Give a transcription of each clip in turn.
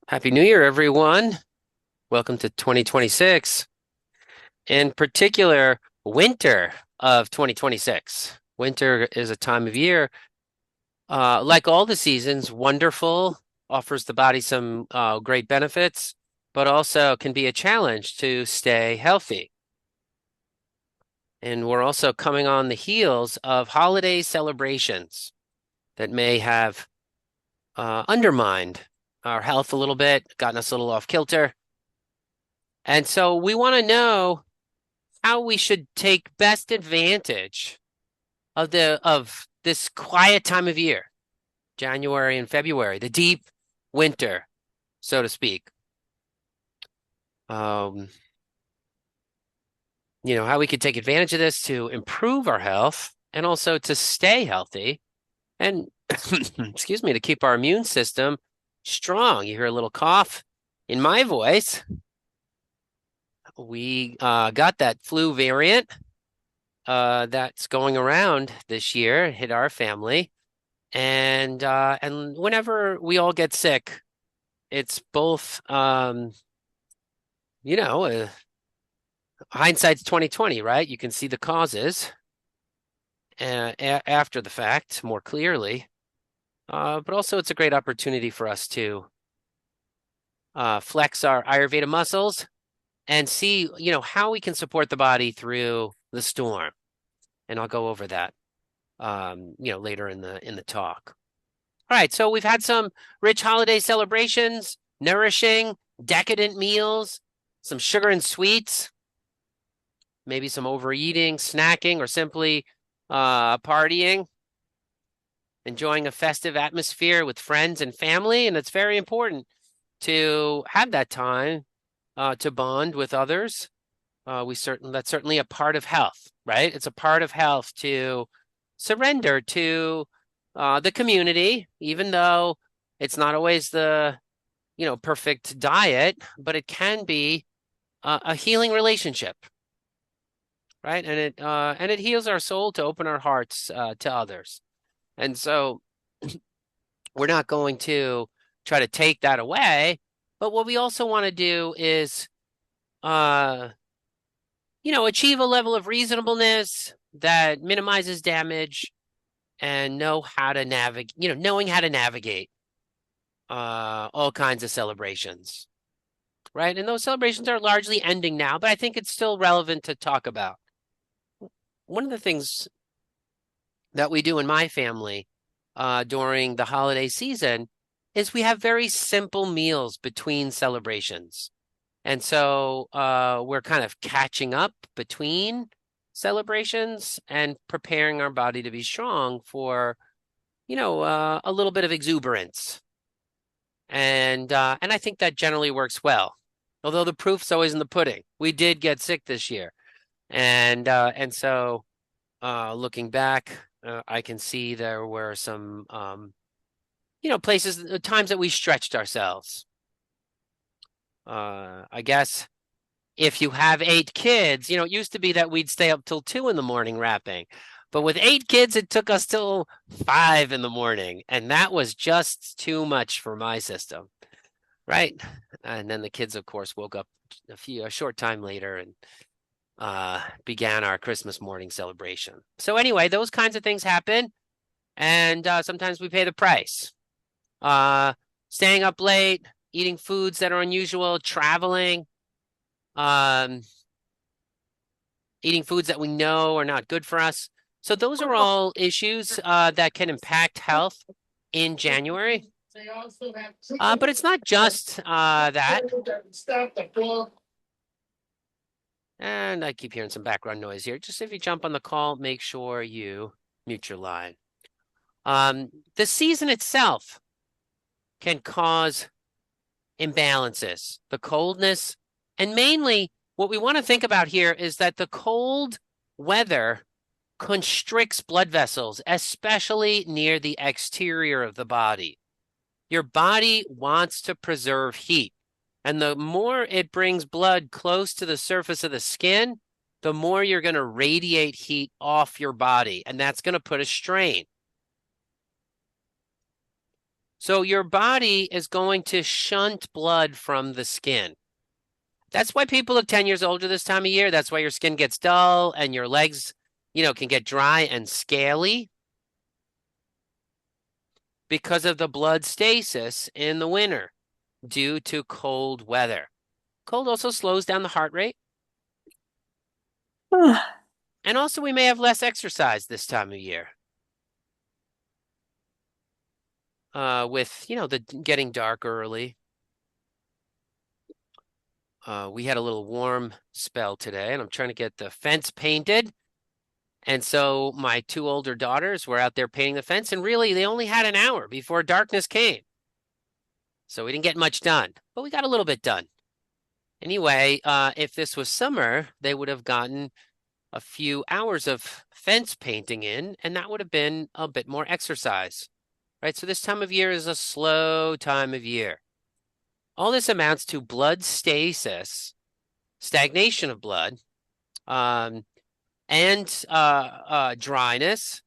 Happy New Year, everyone. Welcome to 2026, in particular, winter of 2026. Winter is a time of year, like all the seasons, wonderful, offers the body some great benefits, but also can be a challenge to stay healthy. And we're also coming on the heels of holiday celebrations that may have undermined our health a little bit, gotten us a little off kilter. And so we want to know how we should take best advantage of this quiet time of year, January and February, the deep winter, so to speak. Um, how we could take advantage of this to improve our health and also to stay healthy and excuse me, to keep our immune system strong. You hear a little cough in my voice. We got that flu variant that's going around this year, hit our family. And whenever we all get sick, it's both you know, uh, hindsight's 2020, right? You can see the causes after the fact more clearly. But also it's a great opportunity for us to flex our Ayurveda muscles and see, how we can support the body through the storm. And I'll go over that later in the talk. All right, so we've had some rich holiday celebrations, nourishing, decadent meals, some sugar and sweets, maybe some overeating, snacking, or simply partying, enjoying a festive atmosphere with friends and family. And it's very important to have that time to bond with others. That's certainly a part of health, right? It's a part of health to surrender to the community, even though it's not always the perfect diet, but it can be a healing relationship, right? And it heals our soul to open our hearts to others. And so we're not going to try to take that away, but what we also want to do is uh achieve a level of reasonableness that minimizes damage and knowing how to navigate all kinds of celebrations, right? And those celebrations are largely ending now, but I think it's still relevant to talk about. One of the things that we do in my family during the holiday season is we have very simple meals between celebrations. And so we're kind of catching up between celebrations and preparing our body to be strong for, a little bit of exuberance. And I think that generally works well. Although the proof's always in the pudding. We did get sick this year. And so looking back, I can see there were some times that we stretched ourselves. I guess if you have 8 kids, it used to be that we'd stay up till 2 in the morning rapping. But with 8 kids, it took us till 5 in the morning. And that was just too much for my system. Right. And then the kids, of course, woke up a short time later and began our Christmas morning celebration. So anyway, those kinds of things happen. And sometimes we pay the price. Staying up late, eating foods that are unusual, traveling, um, eating foods that we know are not good for us. So those are all issues that can impact health in January. But it's not just that. And I keep hearing some background noise here. Just if you jump on the call, make sure you mute your line. The season itself can cause imbalances, the coldness, and mainly what we want to think about here is that the cold weather constricts blood vessels, especially near the exterior of the body. Your body wants to preserve heat. And the more it brings blood close to the surface of the skin, the more you're going to radiate heat off your body. And that's going to put a strain. So your body is going to shunt blood from the skin. That's why people look 10 years older this time of year. That's why your skin gets dull and your legs, can get dry and scaly because of the blood stasis in the winter due to cold weather. Cold also slows down the heart rate. And also, we may have less exercise this time of year. With, the getting dark early. We had a little warm spell today, and I'm trying to get the fence painted. And so my two older daughters were out there painting the fence, and really they only had an hour before darkness came. So we didn't get much done, but we got a little bit done. Anyway, if this was summer, they would have gotten a few hours of fence painting in, and that would have been a bit more exercise, right? So this time of year is a slow time of year. All this amounts to blood stasis, stagnation of blood, and dryness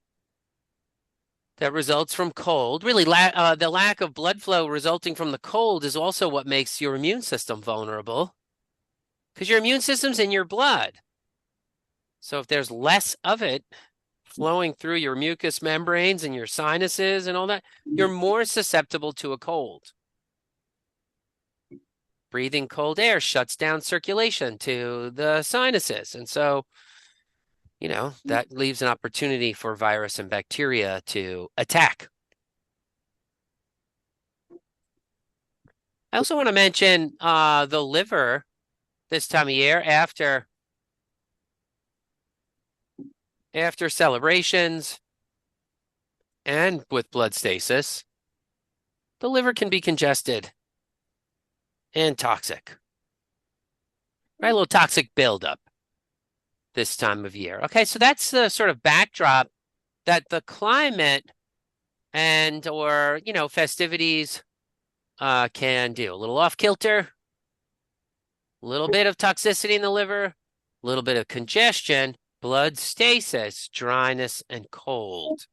that results from cold. Really, the lack of blood flow resulting from the cold is also what makes your immune system vulnerable because your immune system's in your blood. So if there's less of it flowing through your mucous membranes and your sinuses and all that, you're more susceptible to a cold. Breathing cold air shuts down circulation to the sinuses. And so, that leaves an opportunity for virus and bacteria to attack. I also want to mention the liver this time of year after celebrations and with blood stasis. The liver can be congested and toxic, right? A little toxic buildup this time of year. Okay, so that's the sort of backdrop that the climate and or festivities can do. A little off kilter, a little bit of toxicity in the liver, a little bit of congestion, blood stasis, dryness, and cold.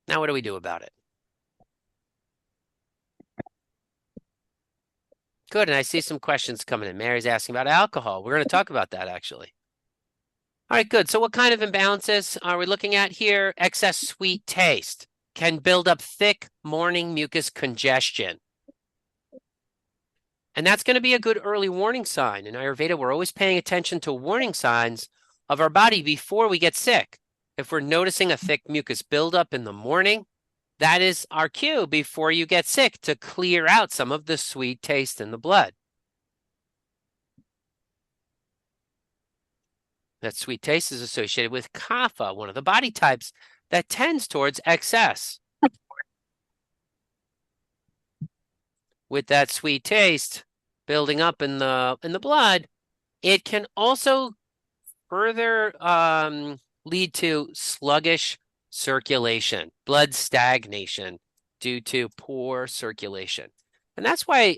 Now, what do we do about it? Good, and I see some questions coming in. Mary's asking about alcohol. We're going to talk about that, actually. All right, good. So what kind of imbalances are we looking at here? Excess sweet taste can build up thick morning mucus congestion. And that's going to be a good early warning sign. In Ayurveda, we're always paying attention to warning signs of our body before we get sick. If we're noticing a thick mucus buildup in the morning, that is our cue before you get sick to clear out some of the sweet taste in the blood. That sweet taste is associated with kapha, one of the body types that tends towards excess. With that sweet taste building up in the blood, it can also further lead to sluggish circulation, blood stagnation due to poor circulation. And that's why,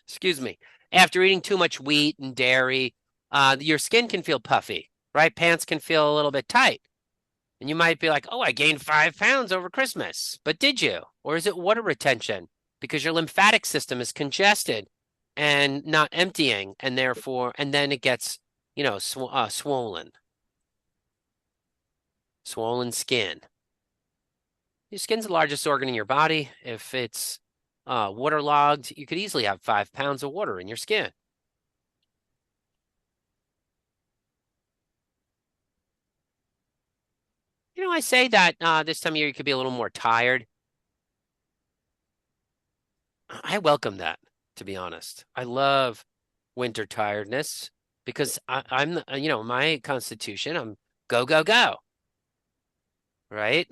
excuse me, after eating too much wheat and dairy, your skin can feel puffy, right? Pants can feel a little bit tight. And you might be like, oh, I gained 5 pounds over Christmas. But did you? Or is it water retention? Because your lymphatic system is congested and not emptying, and then it gets, swollen. Swollen skin. Your skin's the largest organ in your body. If it's waterlogged, you could easily have 5 pounds of water in your skin. I say that this time of year you could be a little more tired. I welcome that, to be honest. I love winter tiredness because I'm, my constitution, I'm go, go, go, right?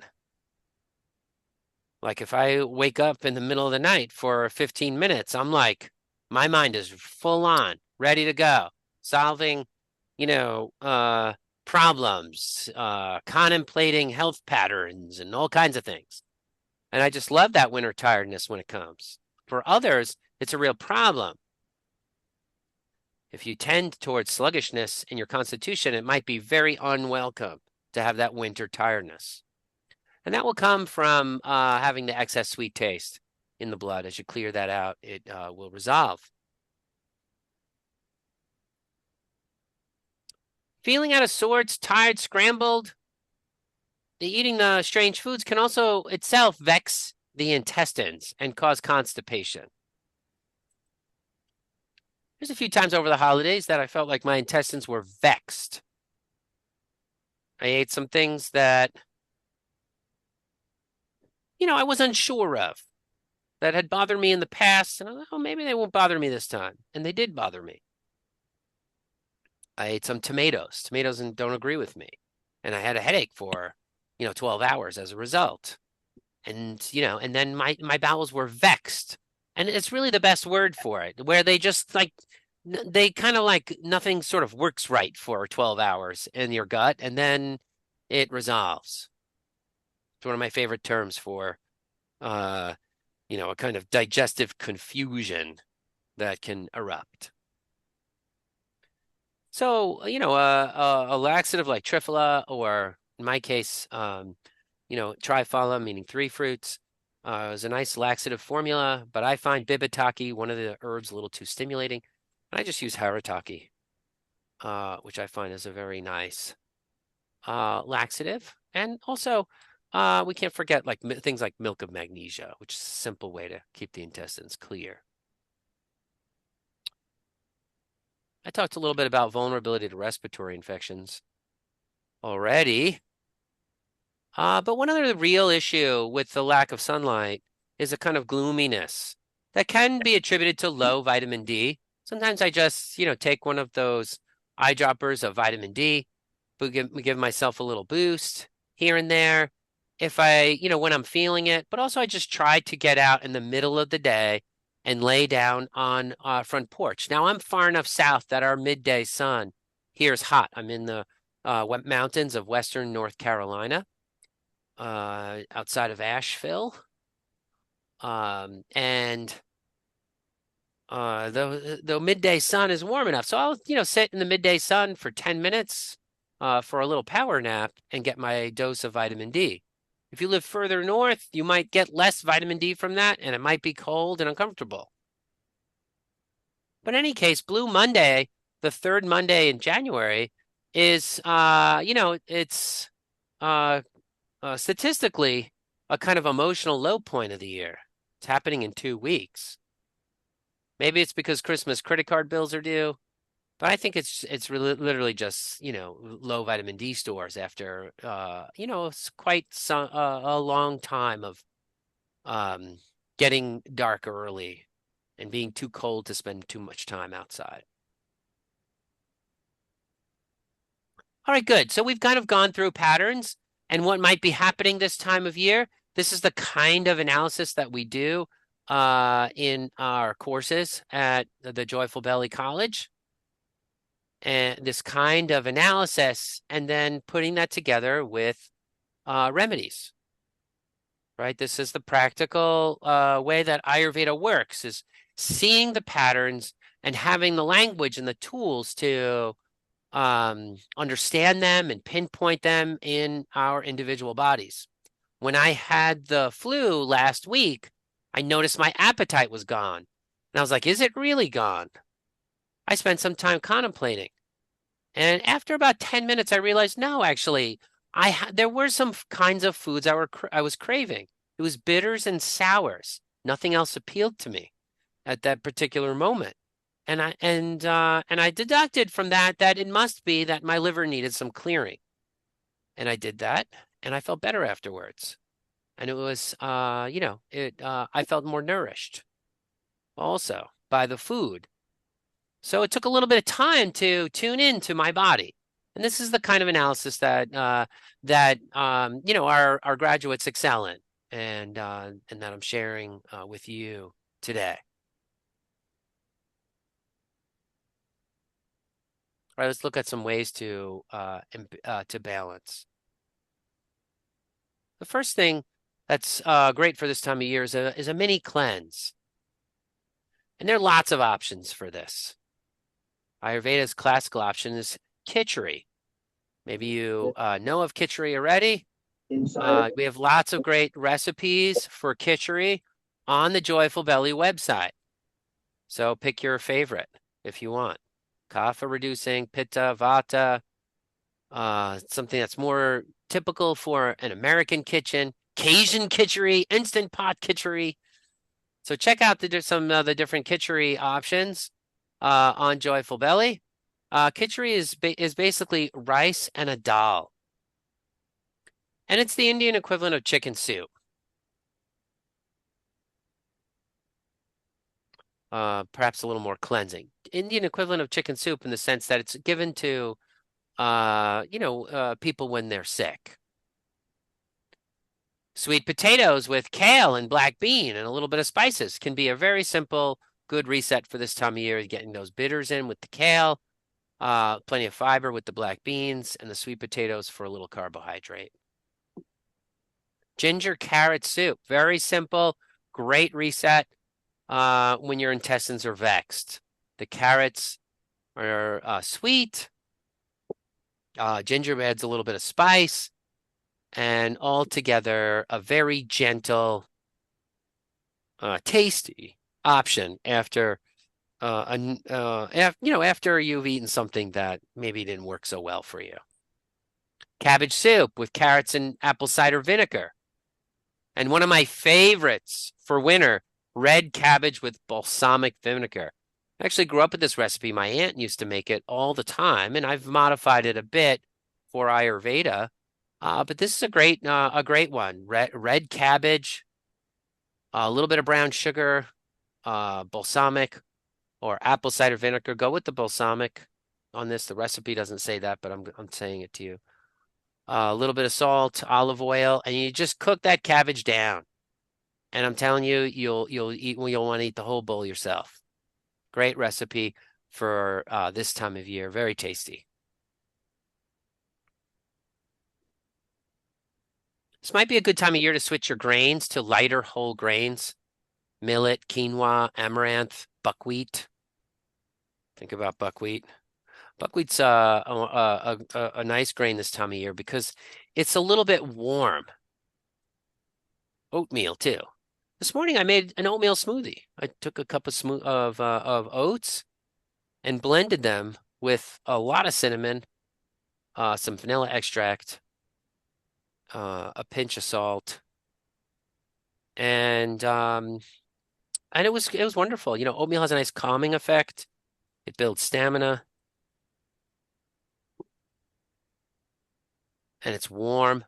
Like if I wake up in the middle of the night for 15 minutes, I'm like, my mind is full on, ready to go, solving, problems, contemplating health patterns and all kinds of things. And I just love that winter tiredness when it comes. For others, it's a real problem. If you tend towards sluggishness in your constitution, it might be very unwelcome to have that winter tiredness. And that will come from having the excess sweet taste in the blood. As you clear that out, it will resolve. Feeling out of sorts, tired, scrambled, eating the strange foods can also itself vex the intestines and cause constipation. There's a few times over the holidays that I felt like my intestines were vexed. I ate some things that, I was unsure of, that had bothered me in the past, and I thought, oh, maybe they won't bother me this time. And they did bother me. I ate some tomatoes. Tomatoes don't agree with me. And I had a headache for, 12 hours as a result. And, and then my bowels were vexed. And it's really the best word for it, where they just like, they kind of like nothing sort of works right for 12 hours in your gut, and then it resolves. It's one of my favorite terms for, a kind of digestive confusion that can erupt. So, a laxative like Triphala, or in my case, Triphala, meaning three fruits, is a nice laxative formula, but I find Bibitaki, one of the herbs, a little too stimulating. And I just use Haritaki, which I find is a very nice laxative. And also, we can't forget like things like milk of magnesia, which is a simple way to keep the intestines clear. I talked a little bit about vulnerability to respiratory infections already. But one other real issue with the lack of sunlight is a kind of gloominess that can be attributed to low vitamin D. Sometimes I just, take one of those eyedroppers of vitamin D, but give myself a little boost here and there if when I'm feeling it. But also I just try to get out in the middle of the day and lay down on a front porch. Now I'm far enough south that our midday sun here is hot. I'm in the mountains of western North Carolina, outside of Asheville. And the midday sun is warm enough. So I'll, sit in the midday sun for 10 minutes for a little power nap and get my dose of vitamin D. If you live further north, you might get less vitamin D from that, and it might be cold and uncomfortable. But in any case, Blue Monday, the third Monday in January, is, it's statistically a kind of emotional low point of the year. It's happening in 2 weeks. Maybe it's because Christmas credit card bills are due, but I think it's really literally just, low vitamin D stores after it's quite a long time of getting dark early and being too cold to spend too much time outside. All right, good. So we've kind of gone through patterns and what might be happening this time of year. This is the kind of analysis that we do in our courses at the Joyful Belly College. And this kind of analysis, and then putting that together with remedies, right? This is the practical way that Ayurveda works, is seeing the patterns and having the language and the tools to understand them and pinpoint them in our individual bodies. When I had the flu last week, I noticed my appetite was gone. And I was like, is it really gone? I spent some time contemplating. And after about 10 minutes, I realized, no, actually, there were some kinds of foods I was craving. It was bitters and sours. Nothing else appealed to me at that particular moment. And I deducted from that it must be that my liver needed some clearing. And I did that, and I felt better afterwards. And it was, I felt more nourished also by the food. So it took a little bit of time to tune into my body. And this is the kind of analysis that our graduates excel in, and that I'm sharing with you today. All right, let's look at some ways to balance. The first thing that's great for this time of year is a mini cleanse. And there are lots of options for this. Ayurveda's classical option is khichdi. Maybe you know of khichdi already. We have lots of great recipes for khichdi on the Joyful Belly website. So pick your favorite if you want. Kapha reducing, pitta, vata, something that's more typical for an American kitchen, Cajun khichdi, instant pot khichdi. So check out some of the different khichdi options on Joyful Belly. Khichdi is basically rice and a dal, and it's the Indian equivalent of chicken soup. Perhaps a little more cleansing. Indian equivalent of chicken soup in the sense that it's given to people when they're sick. Sweet potatoes with kale and black bean and a little bit of spices can be a very simple, good reset for this time of year, getting those bitters in with the kale, plenty of fiber with the black beans, and the sweet potatoes for a little carbohydrate. Ginger carrot soup, very simple, great reset when your intestines are vexed. The carrots are sweet. Ginger adds a little bit of spice, and altogether a very gentle, tasty option after after you've eaten something that maybe didn't work so well for you. Cabbage soup with carrots and apple cider vinegar. And one of my favorites for winter, red cabbage with balsamic vinegar. I actually grew up with this recipe. My aunt used to make it all the time, and I've modified it a bit for Ayurveda. But this is a great one. Red cabbage, a little bit of brown sugar, balsamic or apple cider vinegar. Go with the balsamic on this. The recipe doesn't say that, but I'm saying it to you. A little bit of salt, olive oil, and you just cook that cabbage down. And I'm telling you, you'll want to eat the whole bowl yourself. Great recipe for this time of year. Very tasty. This might be a good time of year to switch your grains to lighter whole grains. Millet, quinoa, amaranth, buckwheat. Think about buckwheat. Buckwheat's a nice grain this time of year because it's a little bit warm. Oatmeal too. This morning I made an oatmeal smoothie. I took a cup of oats and blended them with a lot of cinnamon, some vanilla extract, a pinch of salt, and it was wonderful. Oatmeal has a nice calming effect. It builds stamina. And it's warm.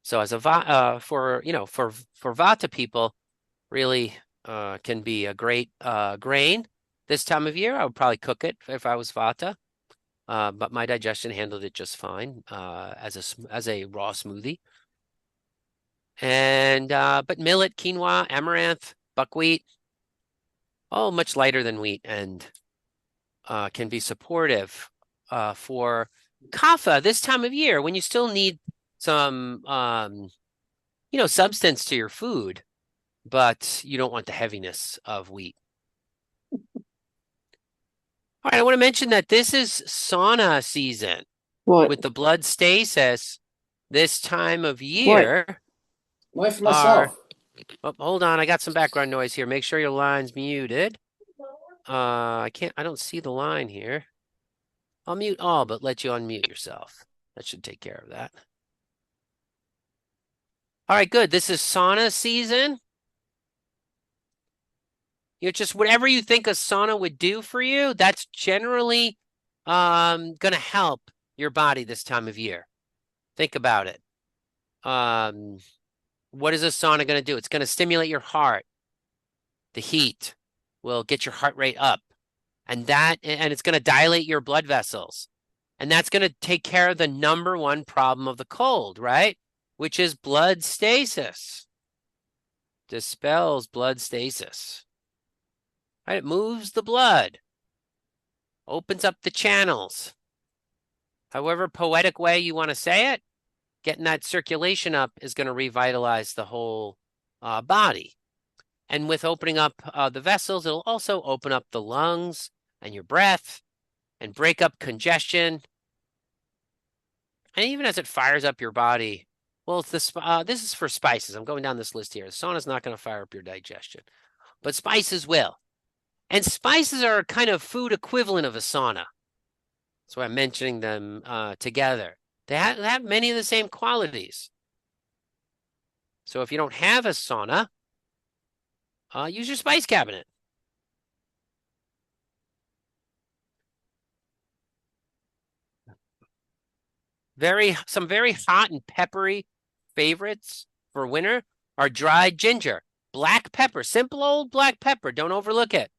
So as a for Vata people, really can be a great grain this time of year. I would probably cook it if I was Vata, but my digestion handled it just fine as a raw smoothie. And but millet, quinoa, amaranth, buckwheat, all much lighter than wheat and can be supportive for kapha this time of year when you still need some substance to your food, but you don't want the heaviness of wheat. All right, I want to mention that this is sauna season. What? With the blood stasis this time of year. Wait for myself. Hold on, I got some background noise here. Make sure your line's muted. I don't see the line here. I'll mute all, but let you unmute yourself. That should take care of that. All right, good. This is sauna season. Just whatever you think a sauna would do for you, that's generally going to help your body this time of year. Think about it. What is a sauna going to do? It's going to stimulate your heart. The heat will get your heart rate up, and it's going to dilate your blood vessels. And that's going to take care of the number one problem of the cold, right? Which is blood stasis. Dispels blood stasis. Right? It moves the blood, opens up the channels. However poetic way you want to say it, getting that circulation up is going to revitalize the whole body. And with opening up the vessels, it'll also open up the lungs and your breath and break up congestion. And even as it fires up your body, Well, it's this is for spices. I'm going down this list here. The sauna's not going to fire up your digestion, but spices will. And spices are kind of food equivalent of a sauna. That's why I'm mentioning them together. They have many of the same qualities. So if you don't have a sauna, use your spice cabinet. Some very hot and peppery favorites for winter are dried ginger, black pepper, simple old black pepper. Don't overlook it.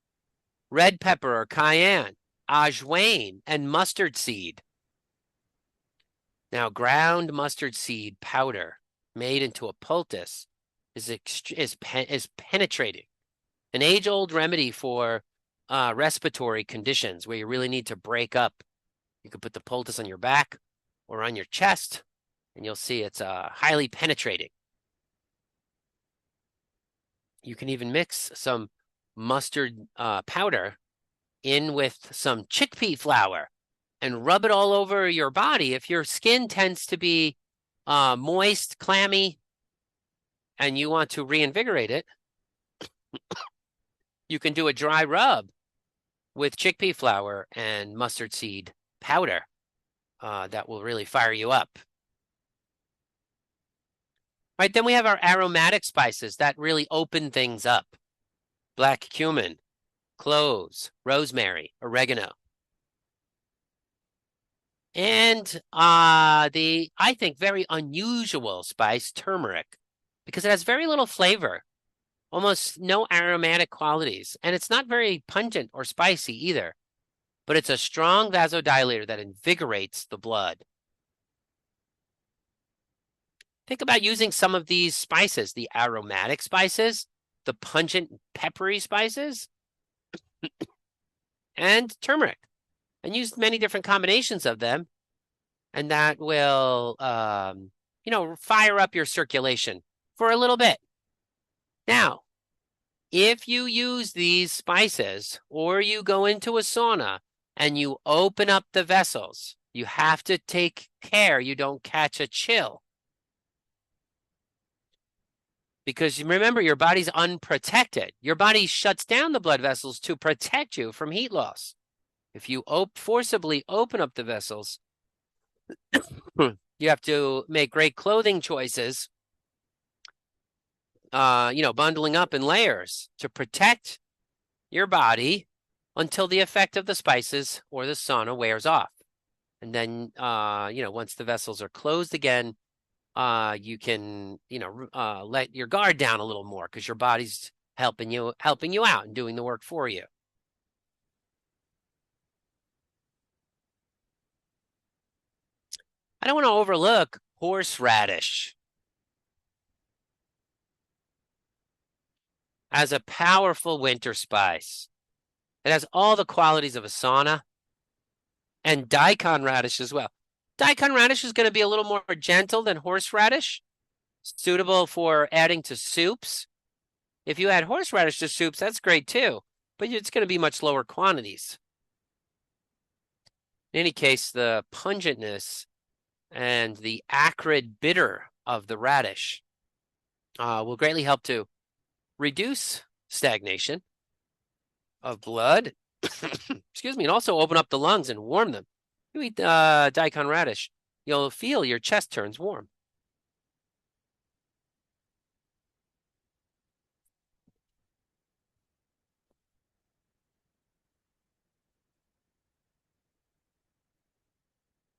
Red pepper or cayenne, ajwain, and mustard seed. Now, ground mustard seed powder made into a poultice is penetrating, an age-old remedy for respiratory conditions where you really need to break up. You can put the poultice on your back or on your chest, and you'll see it's highly penetrating. You can even mix some mustard powder in with some chickpea flour and rub it all over your body. If your skin tends to be moist, clammy, and you want to reinvigorate it, you can do a dry rub with chickpea flour and mustard seed powder. That will really fire you up. Right, then we have our aromatic spices that really open things up. Black cumin, cloves, rosemary, oregano. And I think, very unusual spice, turmeric, because it has very little flavor, almost no aromatic qualities, and it's not very pungent or spicy either, but it's a strong vasodilator that invigorates the blood. Think about using some of these spices, the aromatic spices, the pungent peppery spices, and turmeric, and use many different combinations of them, and that will, fire up your circulation for a little bit. Now, if you use these spices or you go into a sauna and you open up the vessels, you have to take care you don't catch a chill. Because remember, your body's unprotected. Your body shuts down the blood vessels to protect you from heat loss. If you forcibly open up the vessels, you have to make great clothing choices, bundling up in layers to protect your body until the effect of the spices or the sauna wears off. And then, once the vessels are closed again, you can, let your guard down a little more because your body's helping you out and doing the work for you. I don't want to overlook horseradish as a powerful winter spice. It has all the qualities of a sauna, and daikon radish as well. Daikon radish is going to be a little more gentle than horseradish, suitable for adding to soups. If you add horseradish to soups, that's great too, but it's going to be much lower quantities. In any case, the pungentness and the acrid bitter of the radish will greatly help to reduce stagnation of blood, excuse me, and also open up the lungs and warm them. You eat daikon radish, you'll feel your chest turns warm.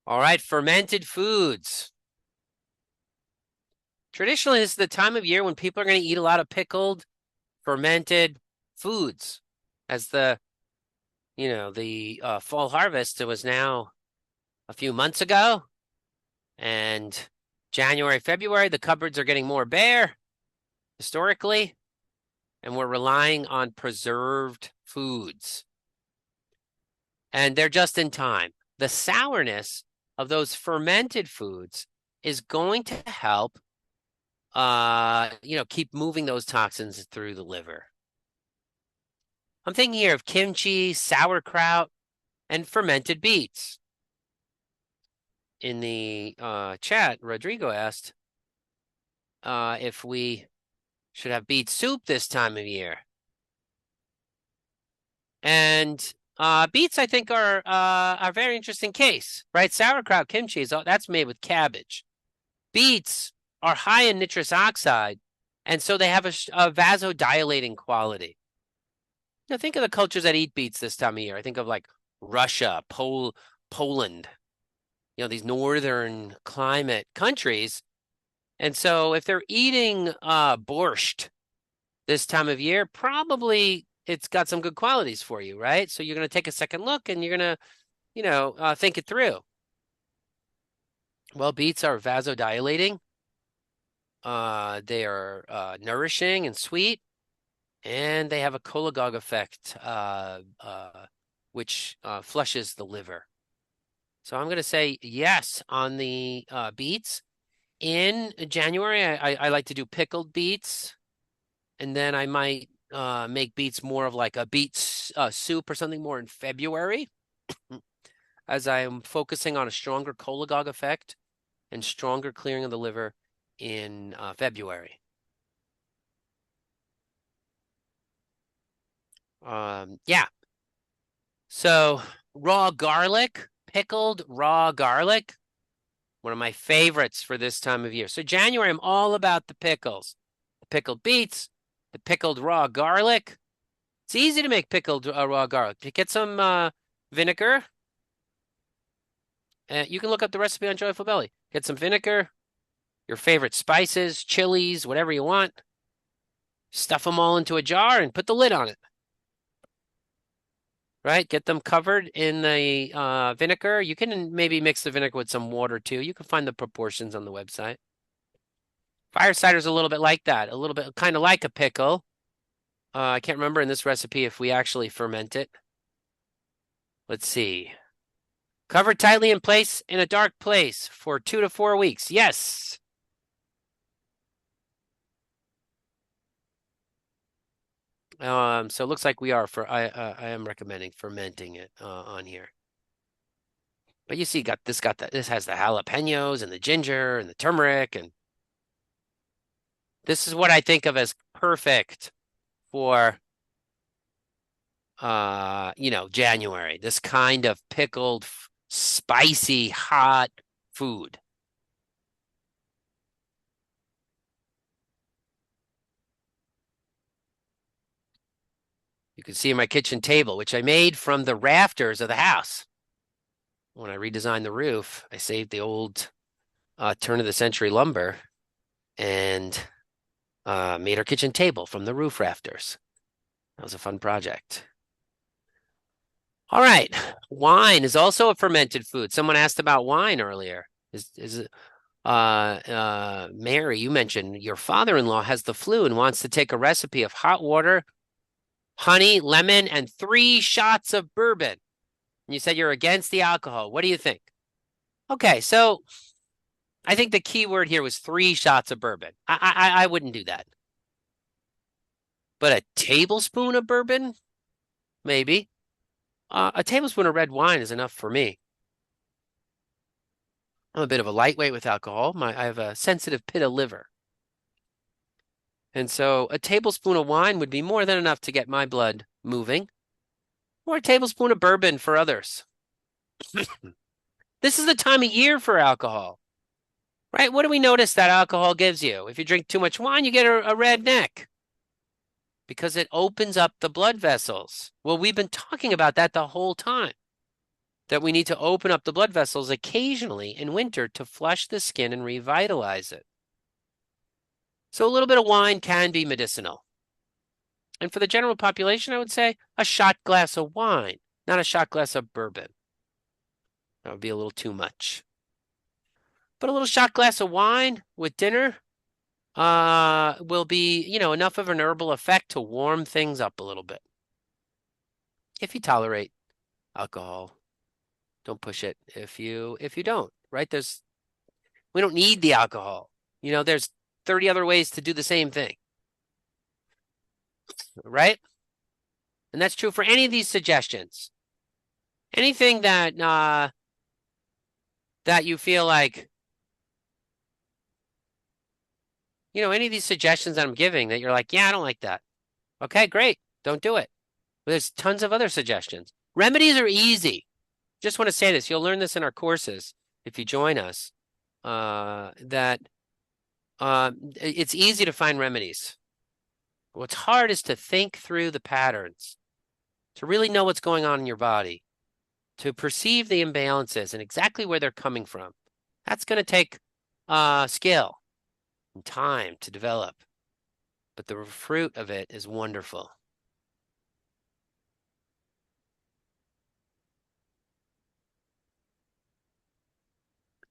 All right, fermented foods. Traditionally, this is the time of year when people are going to eat a lot of pickled, fermented foods. As the fall harvest, it was now a few months ago, and January, February, the cupboards are getting more bare historically, and we're relying on preserved foods. And they're just in time. The sourness of those fermented foods is going to help, keep moving those toxins through the liver. I'm thinking here of kimchi, sauerkraut, and fermented beets. In the chat, Rodrigo asked, if we should have beet soup this time of year. And beets, I think, are a very interesting case, right? Sauerkraut kimchi that's made with cabbage. Beets are high in nitrous oxide, and so they have a vasodilating quality. Now, think of the cultures that eat beets this time of year. I think of like Russia, Poland, these northern climate countries. And so if they're eating borscht this time of year, probably it's got some good qualities for you, right? So you're going to take a second look and you're going to, think it through. Well, beets are vasodilating. They are nourishing and sweet, and they have a cholagogue effect, which flushes the liver. So I'm going to say yes on the beets. In January, I like to do pickled beets, and then I might make beets more of like a beet soup or something more in February, as I am focusing on a stronger cholagogue effect and stronger clearing of the liver in February. Yeah. So raw garlic, pickled raw garlic, one of my favorites for this time of year. So January, I'm all about the pickles, the pickled beets, the pickled raw garlic. It's easy to make pickled raw garlic. You get some vinegar. You can look up the recipe on Joyful Belly. Get some vinegar, your favorite spices, chilies, whatever you want. Stuff them all into a jar and put the lid on it. Right? Get them covered in the vinegar. You can maybe mix the vinegar with some water too. You can find the proportions on the website. Fire cider is a little bit like that, a little bit kind of like a pickle. I can't remember in this recipe if we actually ferment it. Let's see. Cover tightly in place in a dark place for 2 to 4 weeks. Yes. So it looks like we are I am recommending fermenting it on here. But you see, this has the jalapenos and the ginger and the turmeric, and this is what I think of as perfect for January. This kind of pickled, spicy, hot food. You can see my kitchen table, which I made from the rafters of the house. When I redesigned the roof, I saved the old turn of the century lumber and made our kitchen table from the roof rafters. That was a fun project. All right. Wine is also a fermented food. Someone asked about wine earlier. Is it Mary, you mentioned your father-in-law has the flu and wants to take a recipe of hot water, honey, lemon, and 3 shots of bourbon. And you said you're against the alcohol. What do you think? Okay, so I think the key word here was 3 shots of bourbon. I wouldn't do that. But a tablespoon of bourbon? Maybe. A tablespoon of red wine is enough for me. I'm a bit of a lightweight with alcohol. I have a sensitive pit of liver. And so a tablespoon of wine would be more than enough to get my blood moving, or a tablespoon of bourbon for others. This is the time of year for alcohol, right? What do we notice that alcohol gives you? If you drink too much wine, you get a red neck because it opens up the blood vessels. Well, we've been talking about that the whole time, that we need to open up the blood vessels occasionally in winter to flush the skin and revitalize it. So a little bit of wine can be medicinal. And for the general population, I would say a shot glass of wine, not a shot glass of bourbon. That would be a little too much. But a little shot glass of wine with dinner will be, enough of an herbal effect to warm things up a little bit. If you tolerate alcohol, don't push it. If you don't, right? We don't need the alcohol. There's 30 other ways to do the same thing. Right? And that's true for any of these suggestions. Anything that that you feel like any of these suggestions that I'm giving that you're like, yeah, I don't like that. Okay, great. Don't do it. But there's tons of other suggestions. Remedies are easy. Just want to say this. You'll learn this in our courses if you join us, that it's easy to find remedies. What's hard is to think through the patterns, to really know what's going on in your body, to perceive the imbalances and exactly where they're coming from. That's going to take skill and time to develop, but the fruit of it is wonderful.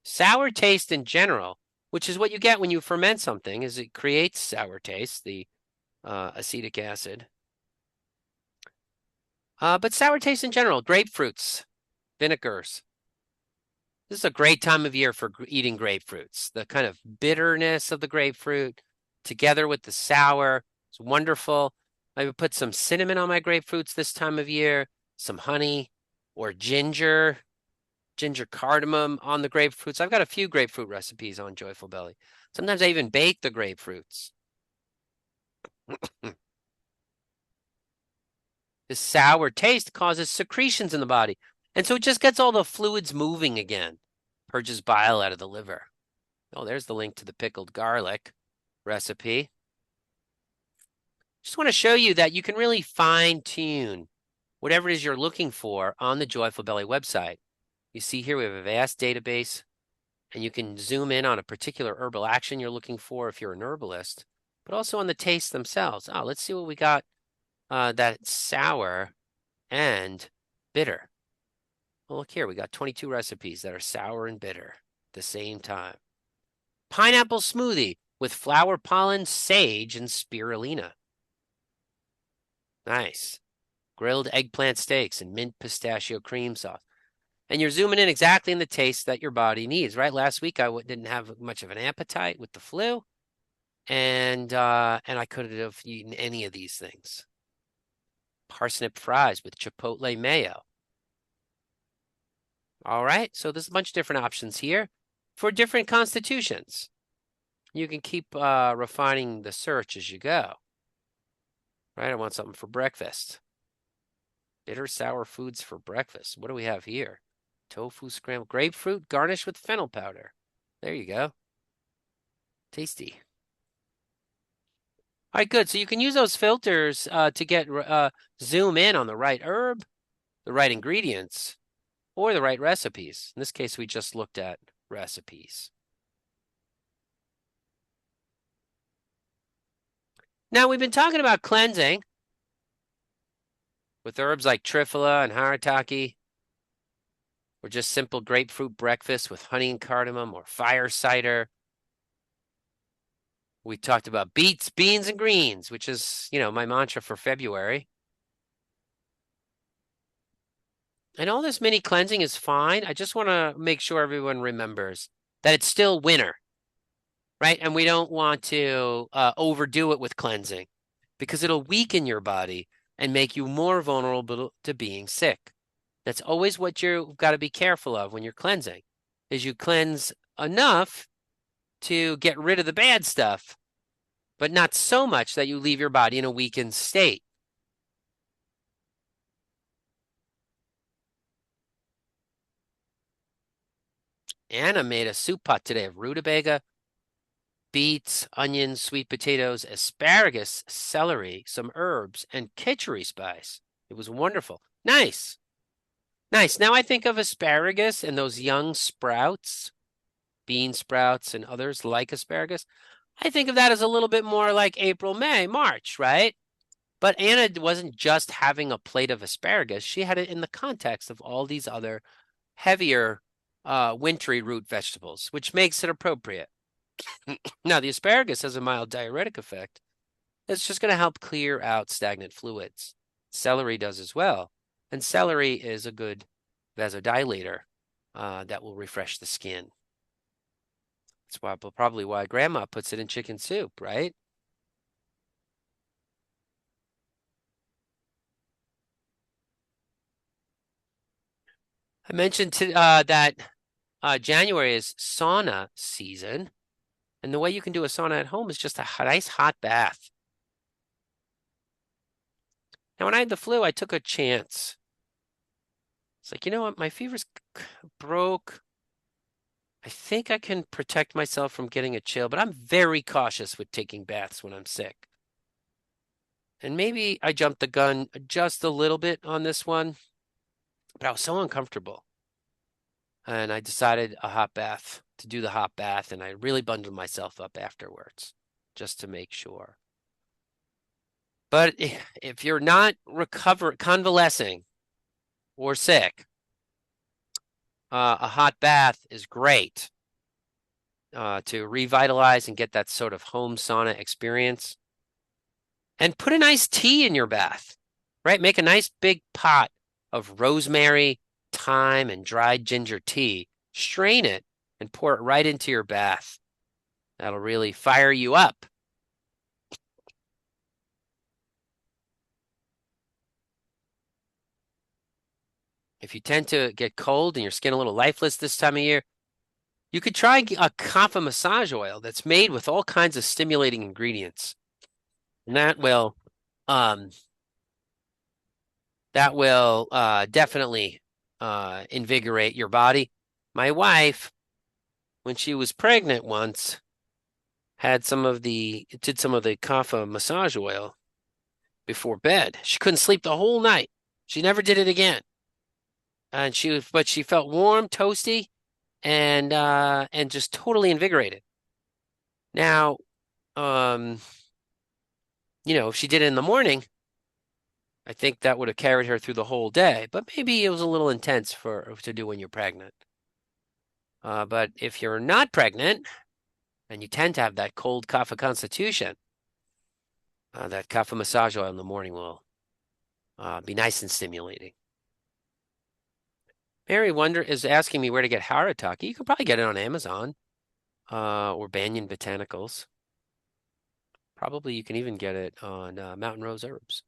Sour taste in general, which is what you get when you ferment something, is it creates sour taste, the acetic acid. But sour taste in general, grapefruits, vinegars. This is a great time of year for eating grapefruits. The kind of bitterness of the grapefruit together with the sour is wonderful. I would put some cinnamon on my grapefruits this time of year, some honey or ginger cardamom on the grapefruits. I've got a few grapefruit recipes on Joyful Belly. Sometimes I even bake the grapefruits. The sour taste causes secretions in the body. And so it just gets all the fluids moving again, purges bile out of the liver. Oh, there's the link to the pickled garlic recipe. Just want to show you that you can really fine tune whatever it is you're looking for on the Joyful Belly website. You see here we have a vast database, and you can zoom in on a particular herbal action you're looking for if you're an herbalist, but also on the tastes themselves. Oh, let's see what we got that's sour and bitter. Well, look here, we got 22 recipes that are sour and bitter at the same time. Pineapple smoothie with flower pollen, sage, and spirulina. Nice. Grilled eggplant steaks and mint pistachio cream sauce. And you're zooming in exactly in the taste that your body needs, right? Last week I didn't have much of an appetite with the flu, and I couldn't have eaten any of these things. Parsnip fries with chipotle mayo. All right, so there's a bunch of different options here for different constitutions. You can keep refining the search as you go. Right, I want something for breakfast. Bitter sour foods for breakfast. What do we have here? Tofu scrambled grapefruit garnished with fennel powder. There you go. Tasty. All right, good. So you can use those filters to get zoom in on the right herb, the right ingredients, or the right recipes. In this case, we just looked at recipes. Now, we've been talking about cleansing with herbs like triphala and haritaki, or just simple grapefruit breakfast with honey and cardamom, or fire cider. We talked about beets, beans, and greens, which is, my mantra for February. And all this mini cleansing is fine. I just want to make sure everyone remembers that it's still winter, right? And we don't want to overdo it with cleansing because it'll weaken your body and make you more vulnerable to being sick. That's always what you've got to be careful of when you're cleansing, is you cleanse enough to get rid of the bad stuff, but not so much that you leave your body in a weakened state. Anna made a soup pot today of rutabaga, beets, onions, sweet potatoes, asparagus, celery, some herbs, and kitchery spice. It was wonderful. Nice. Nice. Now I think of asparagus and those young sprouts, bean sprouts and others like asparagus. I think of that as a little bit more like April, May, March, right? But Anna wasn't just having a plate of asparagus. She had it in the context of all these other heavier wintry root vegetables, which makes it appropriate. Now, the asparagus has a mild diuretic effect. It's just going to help clear out stagnant fluids. Celery does as well. And celery is a good vasodilator that will refresh the skin. That's probably why grandma puts it in chicken soup, right? I mentioned that January is sauna season. And the way you can do a sauna at home is just a nice hot bath. Now, when I had the flu, I took a chance. It's like, you know what? My fever's broke. I think I can protect myself from getting a chill, but I'm very cautious with taking baths when I'm sick. And maybe I jumped the gun just a little bit on this one, but I was so uncomfortable. And I decided a hot bath to do the hot bath, and I really bundled myself up afterwards just to make sure. But if you're not convalescing or sick, a hot bath is great to revitalize and get that sort of home sauna experience. And put a nice tea in your bath, right? Make a nice big pot of rosemary, thyme, and dried ginger tea. Strain it and pour it right into your bath. That'll really fire you up. If you tend to get cold and your skin a little lifeless this time of year, you could try a kapha massage oil that's made with all kinds of stimulating ingredients. And um, that will definitely invigorate your body. My wife, when she was pregnant once, did some of the kapha massage oil before bed. She couldn't sleep the whole night. She never did it again. But she felt warm, toasty, and just totally invigorated. Now, um, if she did it in the morning, I think that would have carried her through the whole day. But maybe it was a little intense to do when you're pregnant. But if you're not pregnant and you tend to have that cold kapha constitution, that kapha massage oil in the morning will be nice and stimulating. Mary Wonder is asking me where to get harataki. You can probably get it on Amazon or Banyan Botanicals. Probably you can even get it on Mountain Rose Herbs.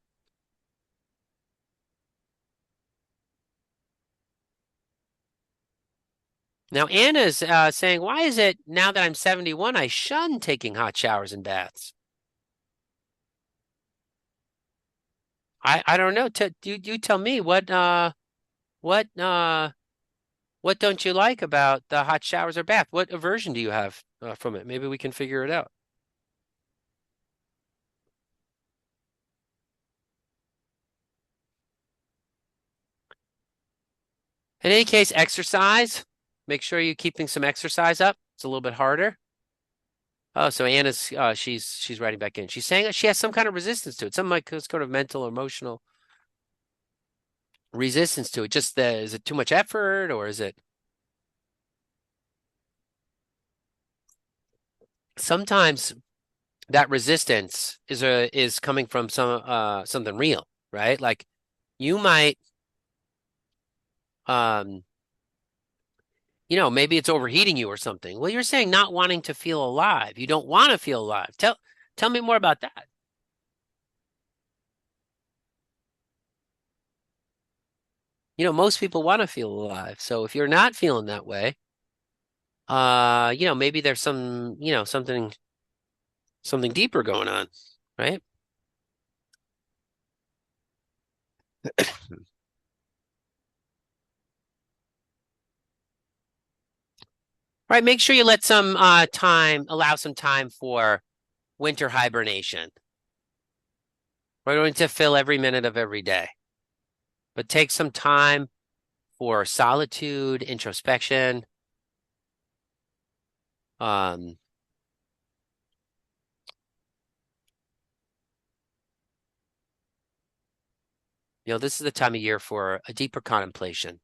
Now, Anna's saying, why is it now that I'm 71, I shun taking hot showers and baths? I don't know. You tell me what what don't you like about the hot showers or bath? What aversion do you have from it? Maybe we can figure it out. In any case, exercise. Make sure you're keeping some exercise up. It's a little bit harder. Oh, so Anna's she's writing back in. She's saying that she has some kind of resistance to it, some like sort of mental or emotional resistance to it. Just is it too much effort or is it sometimes that resistance is coming from something real, right? Like you might um maybe it's overheating you or something. Well, you're saying not wanting to feel alive. You don't want to feel alive. Tell me more about that. Most people want to feel alive. So if you're not feeling that way, maybe there's something deeper going on, right? Right, make sure you let some allow some time for winter hibernation. We're going to fill every minute of every day, but take some time for solitude, introspection. Um, this is the time of year for a deeper contemplation.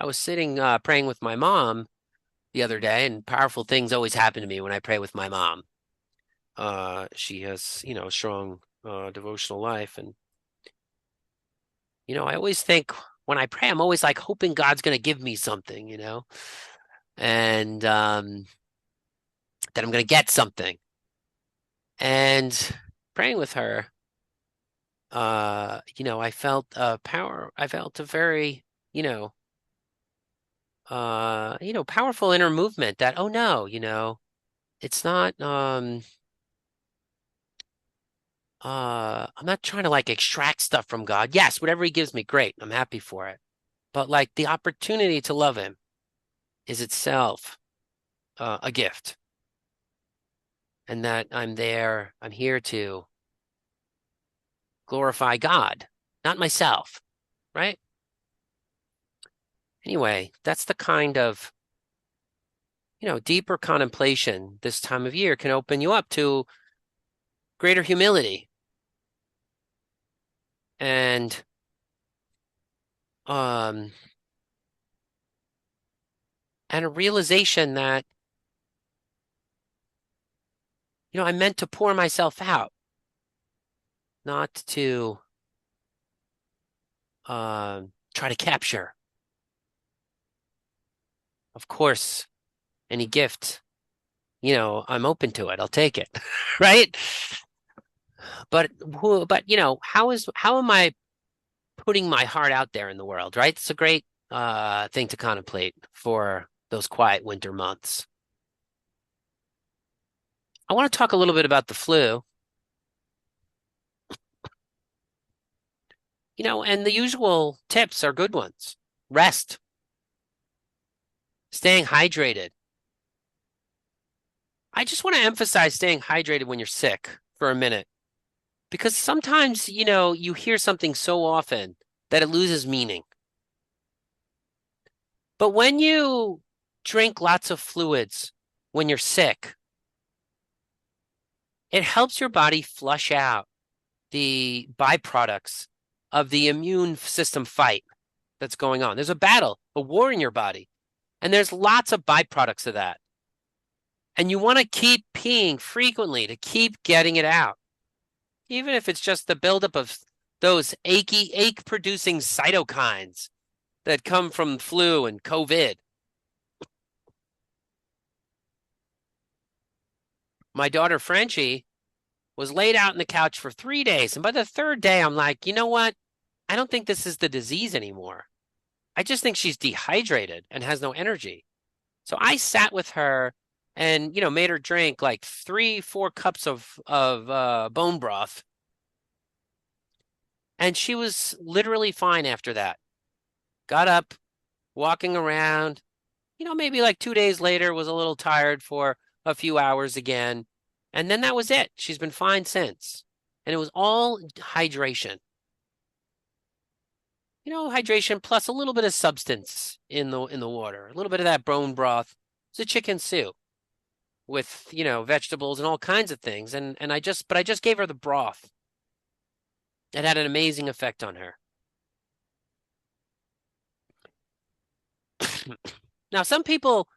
I was sitting praying with my mom the other day, and powerful things always happen to me when I pray with my mom. She has, a strong devotional life, and I always think when I pray, I'm always like hoping God's going to give me something, and that I'm going to get something. And praying with her, I felt power. I felt a very, powerful inner movement that, oh no, it's not, I'm not trying to like extract stuff from God. Yes, whatever he gives me, great. I'm happy for it. But like the opportunity to love him is itself a gift. And that I'm here to glorify God, not myself, right? Anyway, that's the kind of, deeper contemplation this time of year can open you up to greater humility and um and a realization that, I meant to pour myself out, not to try to capture. Of course, any gift, I'm open to it. I'll take it. Right? But how am I putting my heart out there in the world, right? It's a great thing to contemplate for those quiet winter months. I want to talk a little bit about the flu, and the usual tips are good ones. Rest, staying hydrated. I just want to emphasize staying hydrated when you're sick for a minute because sometimes, you hear something so often that it loses meaning. But when you drink lots of fluids when you're sick, it helps your body flush out the byproducts of the immune system fight that's going on. There's a battle, a war in your body, and there's lots of byproducts of that. And you want to keep peeing frequently to keep getting it out, even if it's just the buildup of those ache producing cytokines that come from flu and COVID. My daughter Frenchie was laid out on the couch for 3 days. And by the third day, I'm like, you know what? I don't think this is the disease anymore. I just think she's dehydrated and has no energy. So I sat with her and, made her drink like 3, 4 cups of bone broth. And she was literally fine after that. Got up, walking around, maybe like 2 days later, was a little tired for a few hours again. And then that was it. She's been fine since. And it was all hydration. Hydration plus a little bit of substance in the water, a little bit of that bone broth. It's a chicken soup with, vegetables and all kinds of things. And I just gave her the broth. It had an amazing effect on her. Now, some people,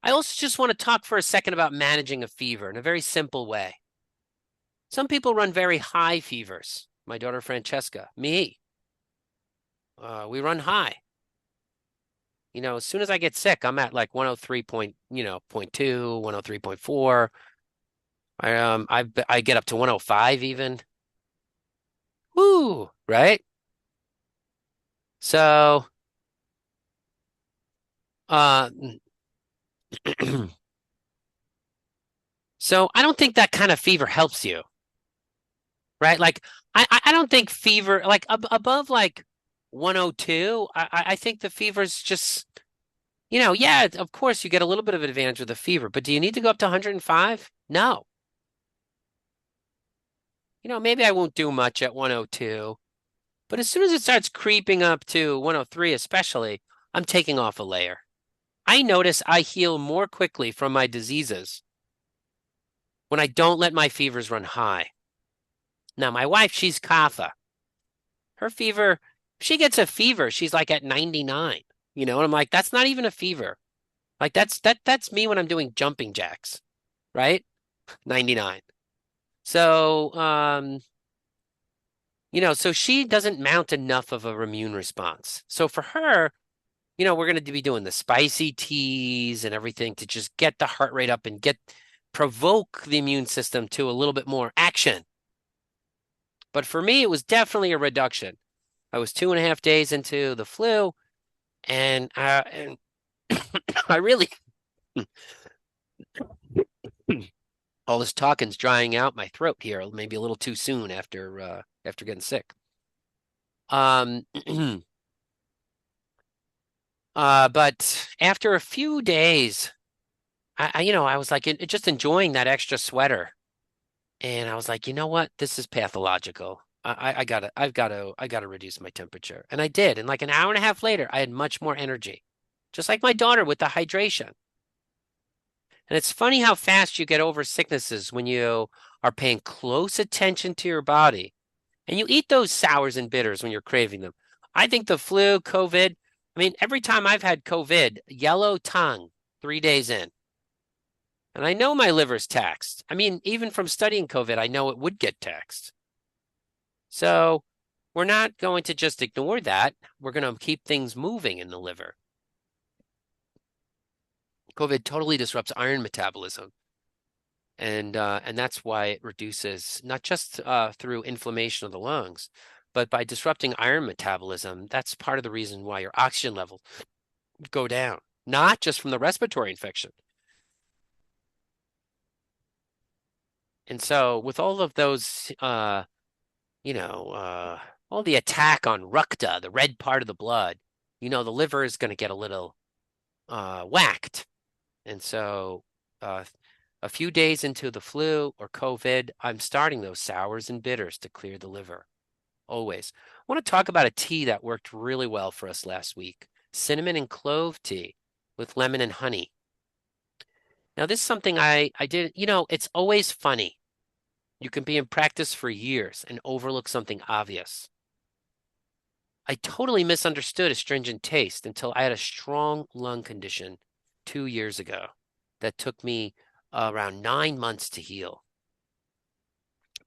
I also just want to talk for a second about managing a fever in a very simple way. Some people run very high fevers. My daughter Francesca, me, we run high. As soon as I get sick, I'm at like 103 point 2, 103.4. I get up to 105 even. Woo, right? So, uh, so I don't think that kind of fever helps you, right? Like, I don't think fever like above like 102. I think the fever's just, yeah, of course you get a little bit of advantage with the fever, but do you need to go up to 105? No. Maybe I won't do much at 102, but as soon as it starts creeping up to 103, especially, I'm taking off a layer. I notice I heal more quickly from my diseases when I don't let my fevers run high. Now, my wife, she's Kapha. Her fever, if she gets a fever, she's like at 99, and I'm like, that's not even a fever. Like that's me when I'm doing jumping jacks, right? 99. So, so she doesn't mount enough of a immune response. So for her, we're going to be doing the spicy teas and everything to just get the heart rate up and provoke the immune system to a little bit more action. But for me, it was definitely a reduction. I was 2.5 days into the flu, and I really, all this talking's drying out my throat here, maybe a little too soon after getting sick. Um, but after a few days, I was like just enjoying that extra sweater. And I was like, you know what? This is pathological. I gotta reduce my temperature. And I did. And like an hour and a half later, I had much more energy. Just like my daughter with the hydration. And it's funny how fast you get over sicknesses when you are paying close attention to your body. And you eat those sours and bitters when you're craving them. I think the flu, COVID, I mean, every time I've had COVID, yellow tongue 3 days in. And I know my liver's taxed. I mean, even from studying COVID, I know it would get taxed. So we're not going to just ignore that. We're going to keep things moving in the liver. COVID totally disrupts iron metabolism. And that's why it reduces not just through inflammation of the lungs, but by disrupting iron metabolism. That's part of the reason why your oxygen levels go down, not just from the respiratory infection. And so, with all of those, you know, uh, all the attack on Rukta, the red part of the blood, the liver is going to get a little whacked. And so, uh, a few days into the flu or COVID, I'm starting those sours and bitters to clear the liver. Always. I want to talk about a tea that worked really well for us last week. Cinnamon and clove tea with lemon and honey. Now, this is something I did, it's always funny. You can be in practice for years and overlook something obvious. I totally misunderstood astringent taste until I had a strong lung condition 2 years ago that took me around 9 months to heal.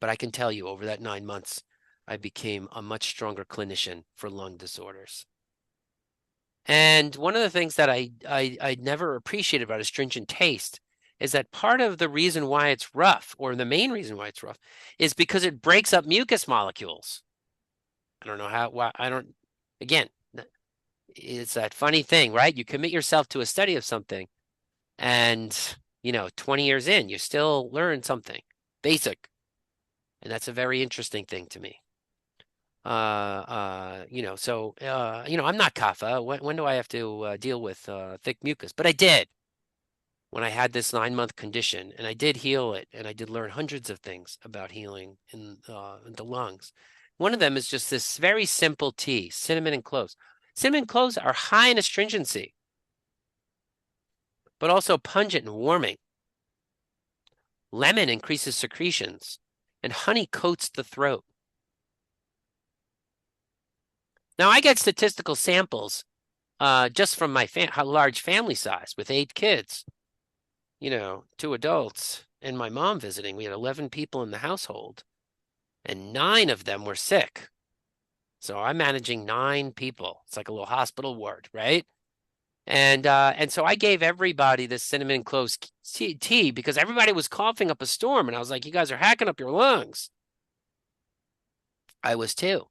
But I can tell you, over that 9 months, I became a much stronger clinician for lung disorders. And one of the things that I never appreciated about astringent taste is that part of the reason why it's rough, or the main reason why it's rough, is because it breaks up mucus molecules. I don't know why, I don't, again, it's that funny thing, right? You commit yourself to a study of something, and 20 years in, you still learn something basic. And that's a very interesting thing to me. I'm not kapha. When do I have to deal with thick mucus? But I did when I had this 9 month condition, and I did heal it, and I did learn hundreds of things about healing in the lungs. One of them is just this very simple tea, cinnamon and cloves. Cinnamon and cloves are high in astringency, but also pungent and warming. Lemon increases secretions, and honey coats the throat. Now, I get statistical samples just from my large family size with 8 kids, 2 adults, and my mom visiting. We had 11 people in the household, and 9 of them were sick. So I'm managing 9 people. It's like a little hospital ward, right? And so I gave everybody this cinnamon cloves tea because everybody was coughing up a storm, and I was like, "You guys are hacking up your lungs." I was too.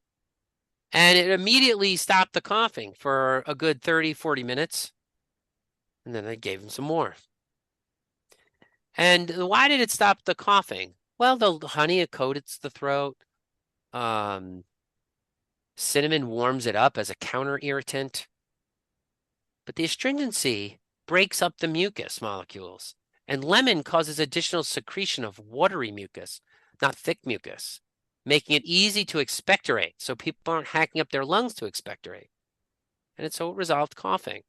And it immediately stopped the coughing for a good 30, 40 minutes. And then I gave him some more. And why did it stop the coughing? Well, the honey, it coats the throat. Um, Cinnamon warms it up as a counter irritant. But the astringency breaks up the mucus molecules. And lemon causes additional secretion of watery mucus, not thick mucus, making it easy to expectorate. So people aren't hacking up their lungs to expectorate. And so it resolved coughing.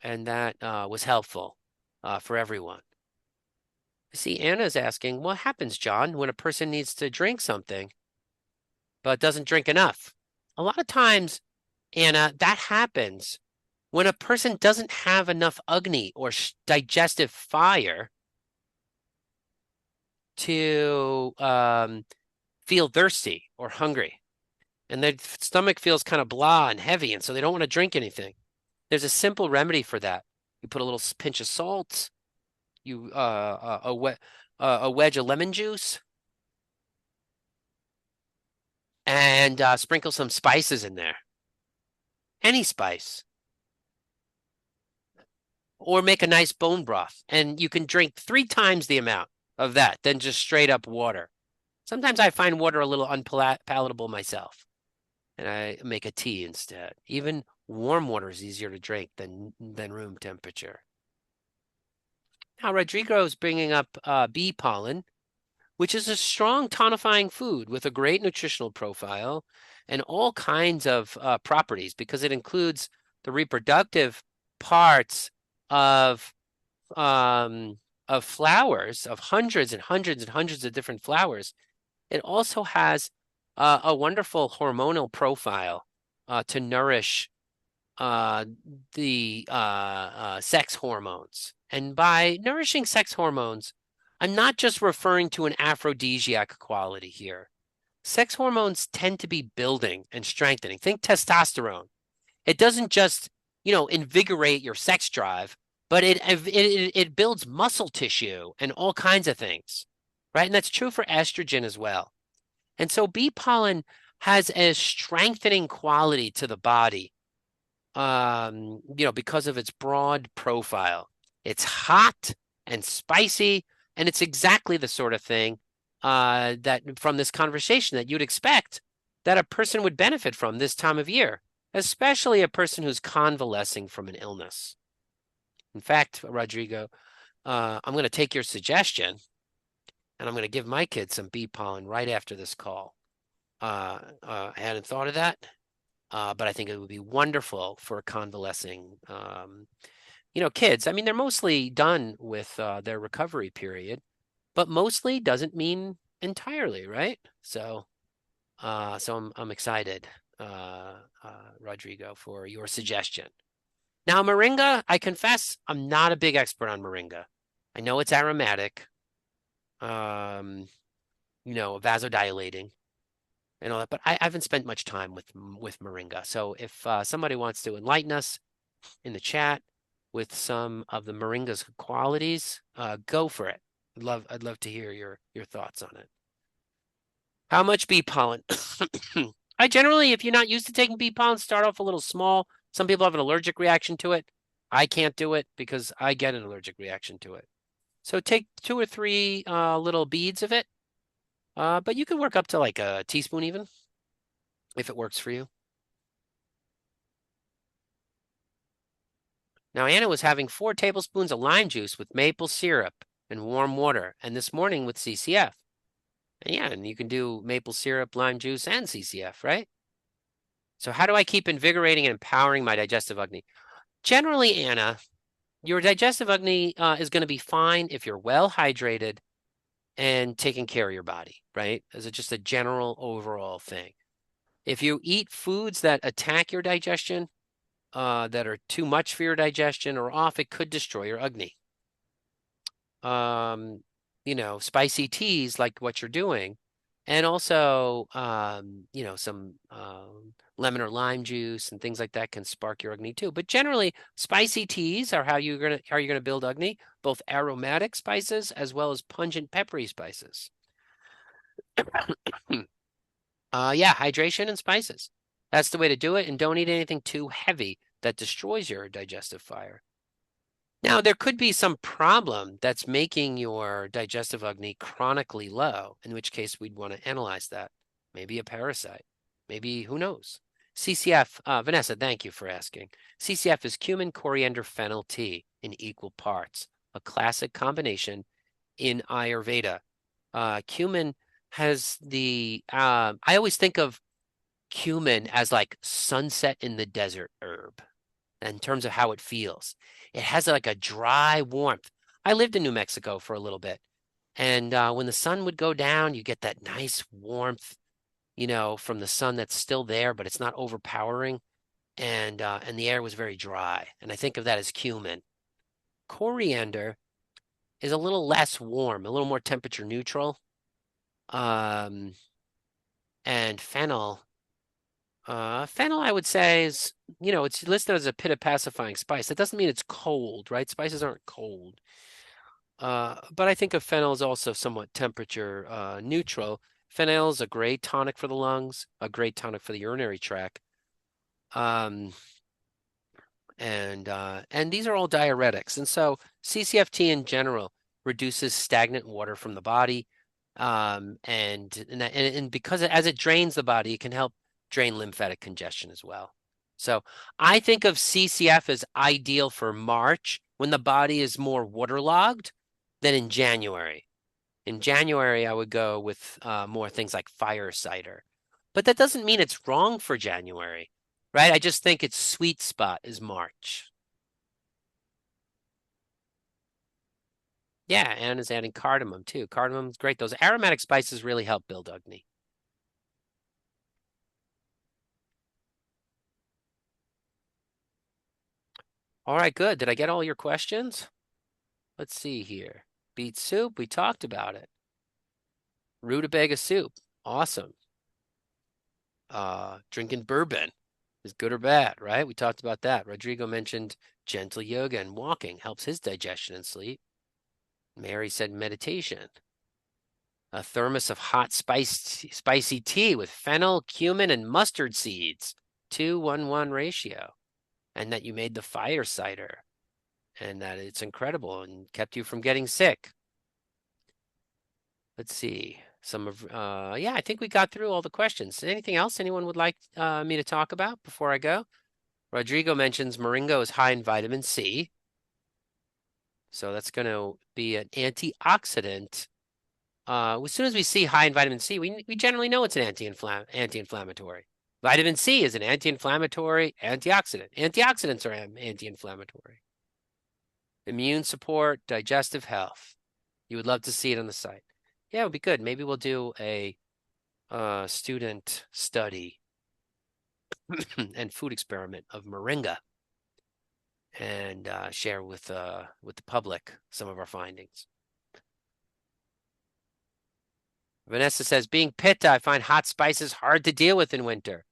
And that was helpful for everyone. See, Anna's asking, what happens, John, when a person needs to drink something but doesn't drink enough? A lot of times, Anna, that happens when a person doesn't have enough agni or digestive fire to feel thirsty or hungry. And their stomach feels kind of blah and heavy, and so they don't want to drink anything. There's a simple remedy for that. You put a little pinch of salt, you a wedge of lemon juice, and sprinkle some spices in there. Any spice. or make a nice bone broth. And you can drink 3 times the amount of that than just straight up water. Sometimes I find water a little unpalatable myself, and I make a tea instead. Even warm water is easier to drink than room temperature. Now, Rodrigo is bringing up bee pollen, which is a strong tonifying food with a great nutritional profile and all kinds of properties because it includes the reproductive parts of um, flowers, of hundreds and hundreds and hundreds of different flowers. It also has a wonderful hormonal profile to nourish uh, the sex hormones. And by nourishing sex hormones, I'm not just referring to an aphrodisiac quality here. Sex hormones tend to be building and strengthening. Think testosterone. It doesn't just, invigorate your sex drive, but it builds muscle tissue and all kinds of things, right? And that's true for estrogen as well. And so bee pollen has a strengthening quality to the body, because of its broad profile. It's hot and spicy, and it's exactly the sort of thing that from this conversation that you'd expect that a person would benefit from this time of year, especially a person who's convalescing from an illness. In fact, Rodrigo, I'm going to take your suggestion and I'm going to give my kids some bee pollen right after this call. I hadn't thought of that. But I think it would be wonderful for convalescing, kids. I mean, they're mostly done with their recovery period, but mostly doesn't mean entirely, right? So I'm excited, Rodrigo, for your suggestion. Now, moringa, I confess, I'm not a big expert on moringa. I know it's aromatic, vasodilating and all that, but I haven't spent much time with moringa. So if somebody wants to enlighten us in the chat with some of the moringa's qualities, go for it. I'd love to hear your thoughts on it. How much bee pollen? I generally, if you're not used to taking bee pollen, start off a little small. Some people have an allergic reaction to it. I can't do it because I get an allergic reaction to it. So take 2 or 3 little beads of it. But you can work up to like a teaspoon even, if it works for you. Now, Anna was having 4 tablespoons of lime juice with maple syrup and warm water, and this morning with CCF. And yeah, and you can do maple syrup, lime juice, and CCF, right? So how do I keep invigorating and empowering my digestive Agni? Generally, Anna, your digestive Agni is going to be fine if you're well hydrated and taking care of your body, right? As just a general overall thing. If you eat foods that attack your digestion, that are too much for your digestion or off, it could destroy your Agni. Spicy teas like what you're doing, and also, some lemon or lime juice and things like that can spark your Agni too. But generally, spicy teas are how you're gonna build Agni, both aromatic spices as well as pungent peppery spices. Yeah, hydration and spices. That's the way to do it, and don't eat anything too heavy that destroys your digestive fire. Now, there could be some problem that's making your digestive Agni chronically low, in which case we'd want to analyze that. Maybe a parasite. Maybe, who knows? CCF, Vanessa, thank you for asking. CCF is cumin, coriander, fennel tea in equal parts, a classic combination in Ayurveda. Cumin has I always think of cumin as like sunset in the desert herb in terms of how it feels. It has like a dry warmth. I lived in New Mexico for a little bit, and when the sun would go down, you get that nice warmth, from the sun that's still there, but it's not overpowering, and the air was very dry. And I think of that as cumin. Coriander is a little less warm, a little more temperature neutral. And fennel, I would say is, it's listed as a pitta pacifying spice. That doesn't mean it's cold, right? Spices aren't cold. But I think of fennel as also somewhat temperature neutral. Fennel is a great tonic for the lungs, a great tonic for the urinary tract. Um, And these are all diuretics. And so CCFT in general reduces stagnant water from the body. And because as it drains the body, it can help drain lymphatic congestion as well. So I think of CCF as ideal for March when the body is more waterlogged than in January. In January, I would go with more things like fire cider. But that doesn't mean it's wrong for January, right? I just think its sweet spot is March. Yeah, Anna's adding cardamom too. Cardamom's great. Those aromatic spices really help build Agni. All right, good. Did I get all your questions? Let's see here. Beet soup, we talked about it. Rutabaga soup, awesome. Drinking bourbon is good or bad, right? We talked about that. Rodrigo mentioned gentle yoga and walking helps his digestion and sleep. Mary said meditation. A thermos of hot spicy tea with fennel, cumin, and mustard seeds. 2-1-1 ratio. And that you made the fire cider. And that it's incredible and kept you from getting sick. Let's see. Yeah, I think we got through all the questions. Anything else anyone would like me to talk about before I go? Rodrigo mentions moringa is high in vitamin C. So that's going to be an antioxidant. As soon as we see high in vitamin C, we generally know it's an anti-inflammatory. Vitamin C is an anti-inflammatory antioxidant. Antioxidants are anti-inflammatory. Immune support, digestive health. You would love to see it on the site. Yeah, it would be good. Maybe we'll do a student study and food experiment of moringa and share with the public some of our findings. Vanessa says, being pitta, I find hot spices hard to deal with in winter,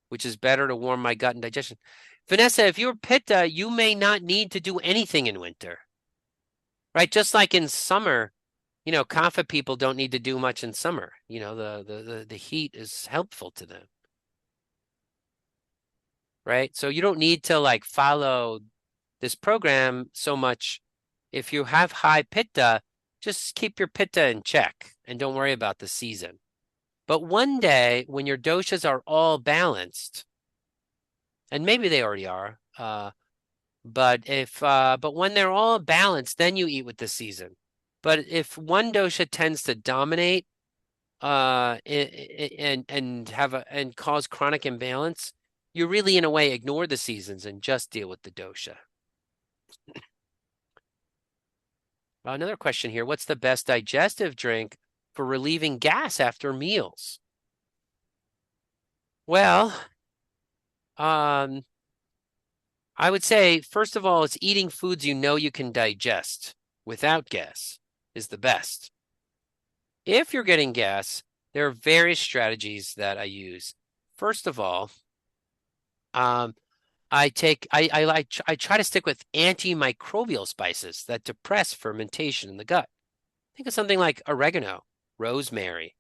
which is better to warm my gut and digestion. Vanessa, if you're pitta, you may not need to do anything in winter, right? Just like in summer, Kapha people don't need to do much in summer. The heat is helpful to them, right? So you don't need to like follow this program so much. If you have high pitta, just keep your pitta in check and don't worry about the season. But one day when your doshas are all balanced, and maybe they already are, but when they're all balanced, then you eat with the season. But if one dosha tends to dominate, and cause chronic imbalance, you really in a way ignore the seasons and just deal with the dosha. Another question here. What's the best digestive drink for relieving gas after meals? Well, I would say, first of all, it's eating foods you know you can digest without gas is the best. If you're getting gas, there are various strategies that I use. First of all, I try to stick with antimicrobial spices that depress fermentation in the gut. Think of something like oregano, rosemary.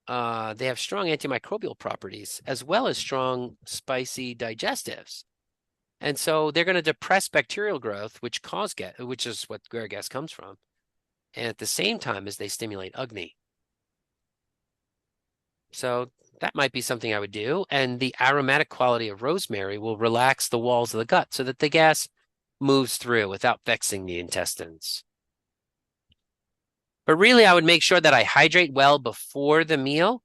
They have strong antimicrobial properties as well as strong spicy digestives. And so they're going to depress bacterial growth, which is where gas comes from. And at the same time as they stimulate Agni. So that might be something I would do. And the aromatic quality of rosemary will relax the walls of the gut so that the gas moves through without vexing the intestines. But really, I would make sure that I hydrate well before the meal.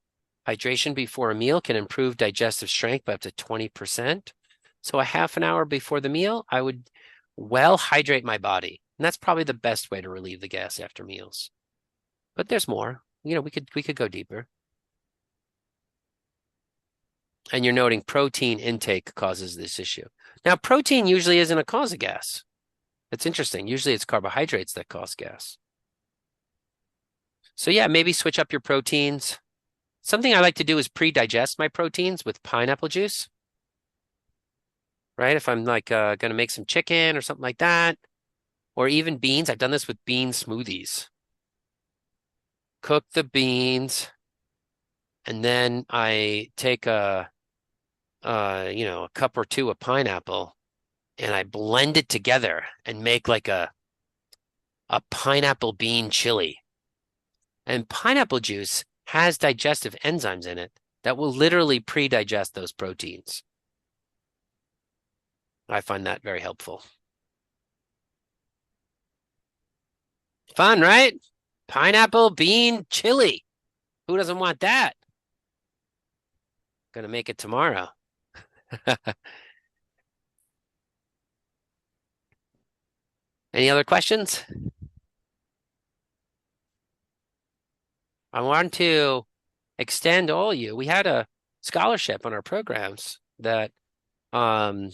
Hydration before a meal can improve digestive strength by up to 20%. So a half an hour before the meal, I would well hydrate my body. And that's probably the best way to relieve the gas after meals. But there's more. We could go deeper. And you're noting protein intake causes this issue. Now, protein usually isn't a cause of gas. That's interesting. Usually it's carbohydrates that cause gas. So yeah, maybe switch up your proteins. Something I like to do is pre-digest my proteins with pineapple juice. Right? If I'm like going to make some chicken or something like that, or even beans. I've done this with bean smoothies. Cook the beans, and then I take a cup or two of pineapple and I blend it together and make like a pineapple bean chili. And pineapple juice has digestive enzymes in it that will literally pre-digest those proteins. I find that very helpful. Fun, right? Pineapple bean chili. Who doesn't want that? Gonna make it tomorrow. Any other questions? I want to extend all you. We had a scholarship on our programs um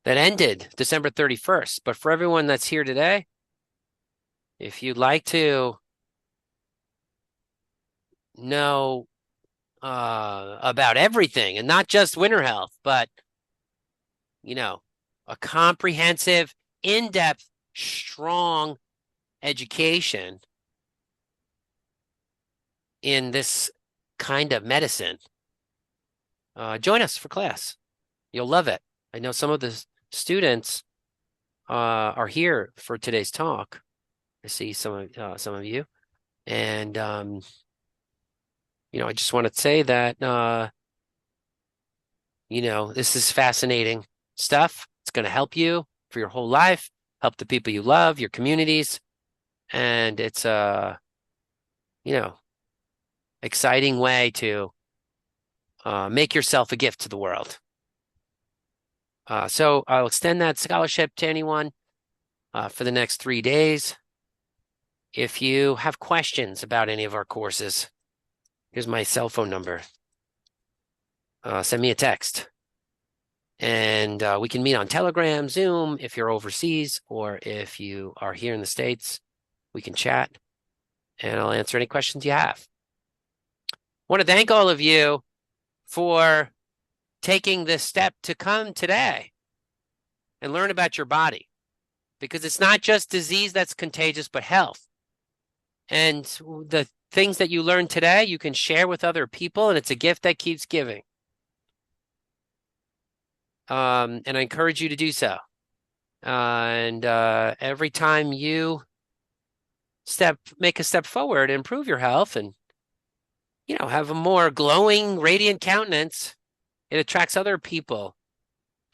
that ended December 31st. But for everyone that's here today, if you'd like to know about everything and not just winter health, but you know, a comprehensive, in-depth, strong education in this kind of medicine, join us for class. You'll love it. I know some of the students are here for today's talk. I see some of you, and I just want to say that this is fascinating stuff. It's going to help you for your whole life, help the people you love, your communities, and it's a exciting way to make yourself a gift to the world. So I'll extend that scholarship to anyone for the next 3 days. If you have questions about any of our courses, here's my cell phone number. Send me a text. And we can meet on Telegram, Zoom, if you're overseas, or if you are here in the States, we can chat, and I'll answer any questions you have. I want to thank all of you for taking this step to come today and learn about your body, because it's not just disease that's contagious, but health. And the things that you learn today, you can share with other people, and it's a gift that keeps giving. And I encourage you to do so. And every time you make a step forward, improve your health, and have a more glowing, radiant countenance, it attracts other people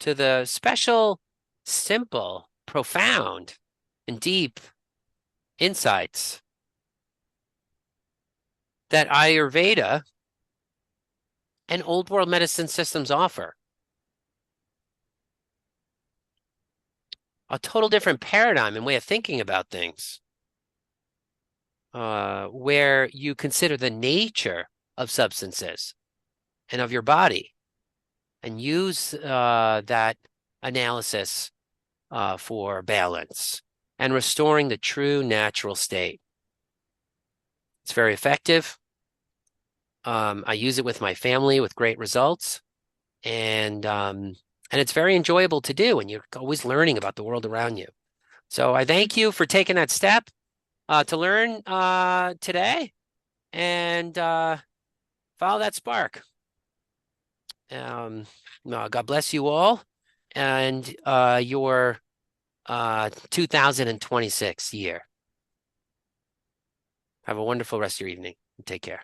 to the special, simple, profound, and deep insights that Ayurveda and old world medicine systems offer. A total different paradigm and way of thinking about things, where you consider the nature of substances and of your body and use that analysis for balance and restoring the true natural state. It's very effective. I use it with my family with great results, and it's very enjoyable to do, and you're always learning about the world around you. So I thank you for taking that step to learn today, and follow that spark. God bless you all, and your 2026 year. Have a wonderful rest of your evening. Take care.